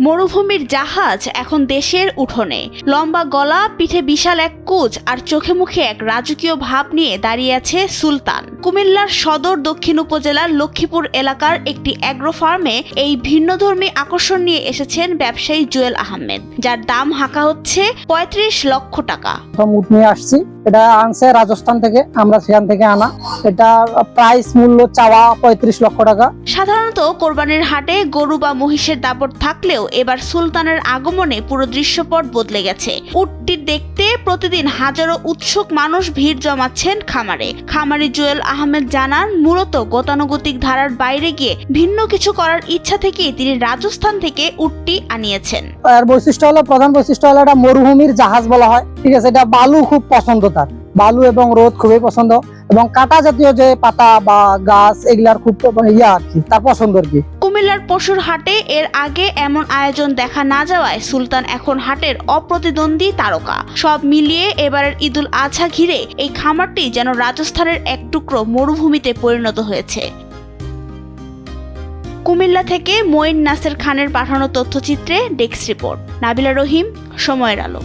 মরুভূমির জাহাজ এখন দেশের উঠোনে। লম্বা গলা, পিঠে বিশাল এক কোচ আর চোখে মুখে এক রাজকীয় ভাব নিয়ে দাঁড়িয়ে আছে সুলতান। কুমিল্লার সদর দক্ষিণ উপজেলার লক্ষ্মীপুর এলাকার একটি অ্যাগ্রো ফার্মে এই ভিন্নধর্মী আকর্ষণ নিয়ে এসেছেন ব্যবসায়ী জুয়েল আহমেদ, যার দাম হাঁকা হচ্ছে ৩৫ লক্ষ টাকা। উট নিয়ে আসছি, এটা আনছে রাজস্থান থেকে, আমরা সেখান থেকে আনা। এটা প্রাইস মূল্য চাওয়া ৩৫ লক্ষ টাকা। সাধারণত কোরবানির হাটে গরু বা মহিষের দাপট থাকলেও এবার সুলতানের আগমনে পুরো দৃশ্যপট বদলে গেছে। উটটি দেখতে প্রতিদিন হাজারো উৎসুক মানুষ ভিড় জমাচ্ছেন খামারে। খামারি জুয়েল আহমেদ জানান, মূলত গতানুগতিক ধারার বাইরে গিয়ে ভিন্ন কিছু করার ইচ্ছা থেকেই তিনি রাজস্থান থেকে উটটি আনিয়েছেন। এর বৈশিষ্ট্য হলো, প্রধান বৈশিষ্ট্য হলো এটা মরুভূমির জাহাজ বলা হয়। ঠিক আছে, এটা বালু খুব পছন্দ, তার বালু এবং রোদ খুবই পছন্দ, এবং কাটা জাতীয় যে পাতা বা গাছ এগুলার খুব আর কি তার পছন্দ আর কি। কুমিল্লার পশুর হাটে এর আগে এমন আয়োজন দেখা না যাওয়ায় সুলতান এখন হাটের অপ্রতিদ্বন্দ্বী তারকা। সব মিলিয়ে এবারের ঈদুল আজহা ঘিরে এই খামারটি যেন রাজস্থানের এক টুকরো মরুভূমিতে পরিণত হয়েছে। কুমিল্লা থেকে মঈন নাসের খানের পাঠানো তথ্যচিত্রে ডেস্ক রিপোর্ট। নাবিলা রহিম, সময়ের আলো।